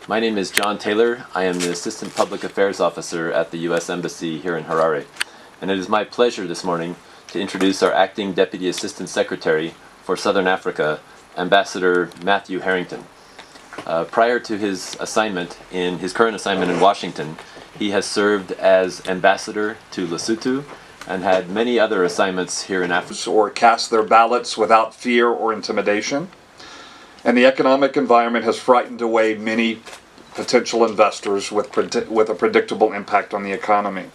My name is John Taylor. I am the Assistant Public Affairs Officer at the U.S. Embassy here in Harare. And it is my pleasure this morning to introduce our Acting Deputy Assistant Secretary for Southern Africa, Ambassador Matthew Harrington. Prior to his current assignment in Washington, he has served as Ambassador to Lesotho and had many other assignments here in Africa. Or cast their ballots without fear or intimidation. And the economic environment has frightened away many potential investors with a predictable impact on the economy.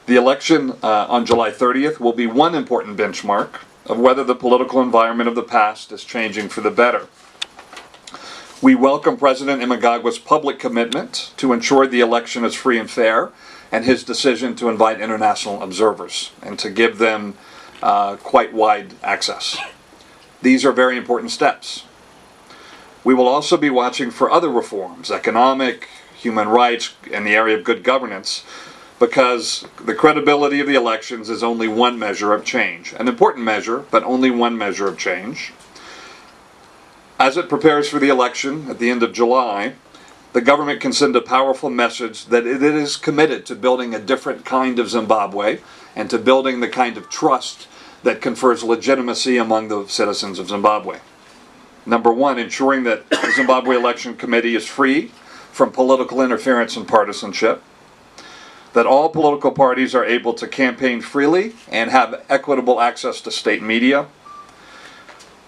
The election on July 30th will be one important benchmark of whether the political environment of the past is changing for the better. We welcome President Mnangagwa's public commitment to ensure the election is free and fair, and his decision to invite international observers and to give them quite wide access. These are very important steps. We will also be watching for other reforms, economic, human rights, and the area of good governance, because the credibility of the elections is only one measure of change. An important measure, but only one measure of change. As it prepares for the election at the end of July, the government can send a powerful message that it is committed to building a different kind of Zimbabwe and to building the kind of trust that confers legitimacy among the citizens of Zimbabwe. Number one, ensuring that the Zimbabwe Election Committee is free from political interference and partisanship, that all political parties are able to campaign freely and have equitable access to state media,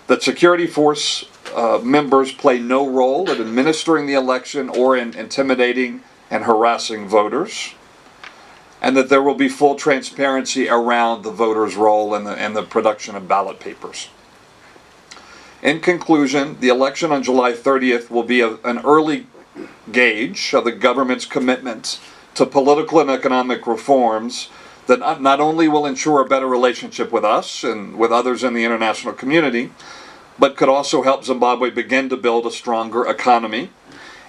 that security force members play no role in administering the election or in intimidating and harassing voters, and that there will be full transparency around the voters' role and the production of ballot papers. In conclusion, the election on July 30th will be an early gauge of the government's commitment to political and economic reforms that not only will ensure a better relationship with us and with others in the international community, but could also help Zimbabwe begin to build a stronger economy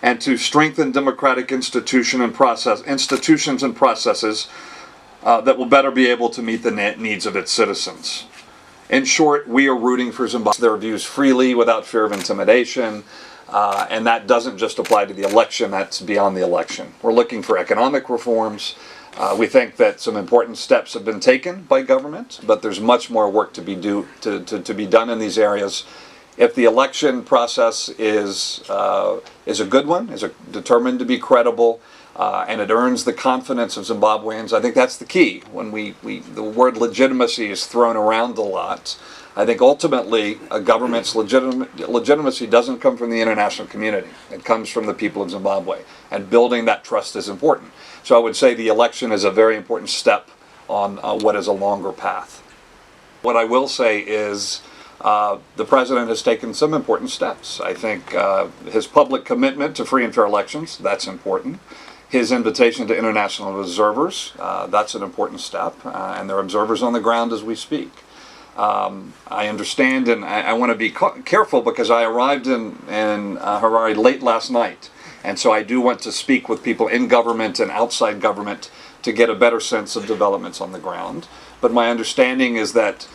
and to strengthen democratic institutions and processes that will better be able to meet the needs of its citizens. In short, we are rooting for Zimbabwe. Their views freely without fear of intimidation, and that doesn't just apply to the election, that's beyond the election. We're looking for economic reforms. We think that some important steps have been taken by government, but there's much more work to be done in these areas. If the election process is a good one, is determined to be credible, and it earns the confidence of Zimbabweans, I think that's the key. When the word legitimacy is thrown around a lot, I think ultimately a government's legitimacy doesn't come from the international community. It comes from the people of Zimbabwe, and building that trust is important. So I would say the election is a very important step on what is a longer path. What I will say is the president has taken some important steps. I think his public commitment to free and fair elections, that's important. His invitation to international observers, that's an important step, and there are observers on the ground as we speak. I understand, and I want to be careful because I arrived in Harare late last night, and so I do want to speak with people in government and outside government to get a better sense of developments on the ground. But my understanding is that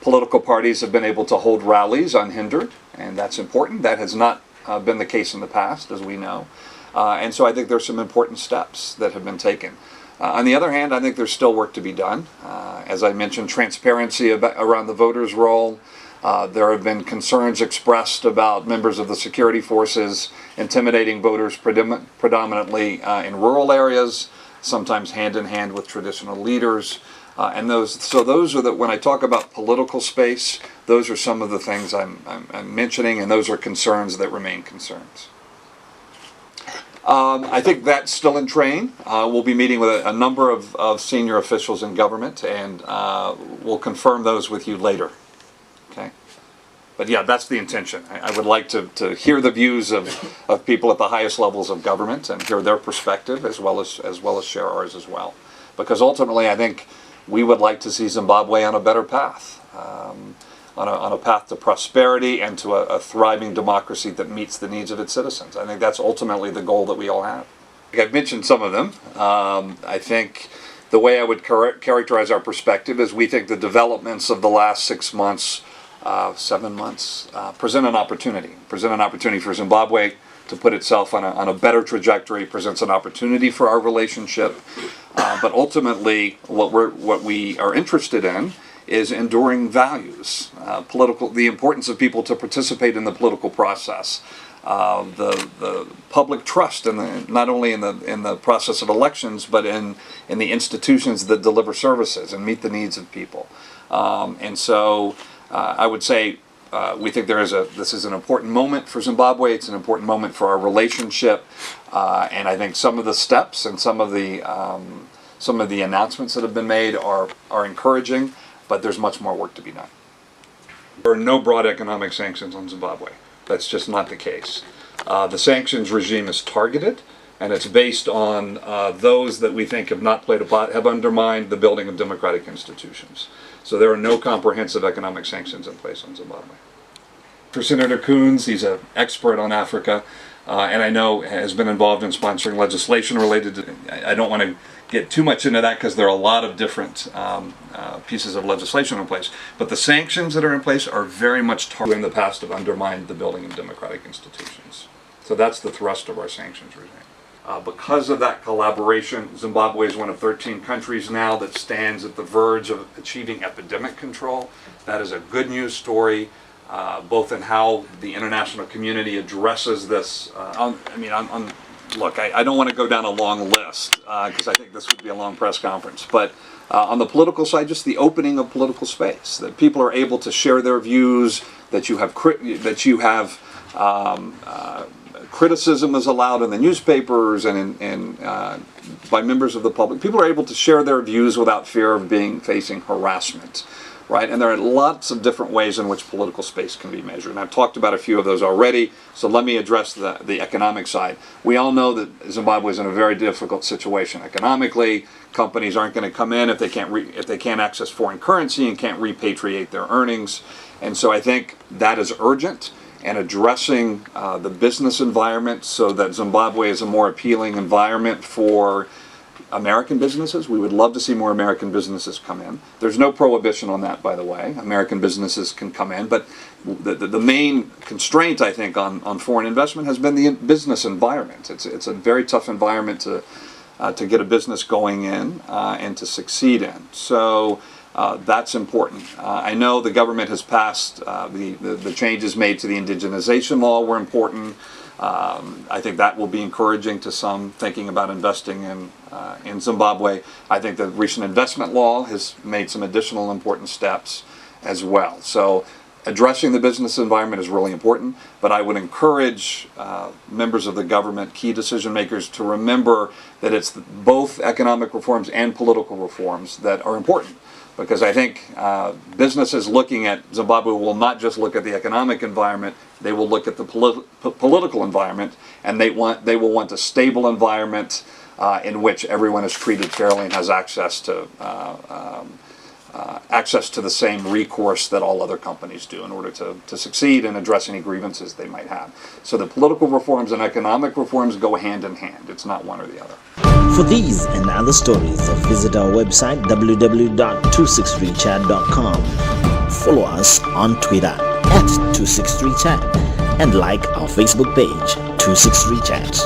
political parties have been able to hold rallies unhindered, and that's important. That has not been the case in the past, as we know. And so I think there's some important steps that have been taken. On the other hand, I think there's still work to be done. As I mentioned, transparency around the voters' role. There have been concerns expressed about members of the security forces intimidating voters predominantly in rural areas, sometimes hand in hand with traditional leaders. And those are when I talk about political space, those are some of the things I'm mentioning, and those are concerns that remain concerns. I think that's still in train. We'll be meeting with a number of senior officials in government, and we'll confirm those with you later. Okay? But yeah, that's the intention. I would like to hear the views of people at the highest levels of government and hear their perspective as well as share ours as well. Because ultimately, I think we would like to see Zimbabwe on a better path. On a path to prosperity and to a thriving democracy that meets the needs of its citizens. I think that's ultimately the goal that we all have. I've mentioned some of them. I think the way I would characterize our perspective is we think the developments of the last 6 months 7 months, present an opportunity for Zimbabwe to put itself on a better trajectory, presents an opportunity for our relationship. But ultimately, what we are interested in is enduring values, the importance of people to participate in the political process, the public trust not only in the process of elections, but in the institutions that deliver services and meet the needs of people. And so I would say we think this is an important moment for Zimbabwe. It's an important moment for our relationship, and I think some of the steps and some of the announcements that have been made are encouraging, but there's much more work to be done. There are no broad economic sanctions on Zimbabwe. That's just not the case. The sanctions regime is targeted, and it's based on those that we think have undermined the building of democratic institutions. So there are no comprehensive economic sanctions in place on Zimbabwe. For Senator Coons, he's an expert on Africa, and I know has been involved in sponsoring legislation related to. I don't want to get too much into that because there are a lot of different pieces of legislation in place. But the sanctions that are in place are very much targeted in the past have undermined the building of democratic institutions. So that's the thrust of our sanctions regime. Because of that collaboration, Zimbabwe is one of 13 countries now that stands at the verge of achieving epidemic control. That is a good news story, both in how the international community addresses this. Look, I don't want to go down a long list because I think this would be a long press conference. But on the political side, just the opening of political space, that people are able to share their views, that you have criticism is allowed in the newspapers and by members of the public. People are able to share their views without fear of facing harassment, right? And there are lots of different ways in which political space can be measured. And I've talked about a few of those already, so let me address the economic side. We all know that Zimbabwe is in a very difficult situation economically. Companies aren't going to come in if they can't access foreign currency and can't repatriate their earnings. And so I think that is urgent. And addressing the business environment so that Zimbabwe is a more appealing environment for American businesses. We would love to see more American businesses come in. There's no prohibition on that, by the way. American businesses can come in, but the main constraint, I think, on foreign investment has been the business environment. It's a very tough environment to get a business going in and to succeed in. So that's important. I know the government has passed, the changes made to the indigenization law were important. I think that will be encouraging to some thinking about investing in Zimbabwe. I think the recent investment law has made some additional important steps as well. So addressing the business environment is really important, but I would encourage members of the government, key decision makers, to remember that it's both economic reforms and political reforms that are important. Because I think businesses looking at Zimbabwe will not just look at the economic environment, they will look at the political environment, and they will want a stable environment in which everyone is treated fairly and has access to the same recourse that all other companies do in order to succeed and address any grievances they might have. So the political reforms and economic reforms go hand in hand. It's not one or the other. For these and other stories, visit our website www.263chat.com. Follow us on Twitter @263chat and like our Facebook page 263chat.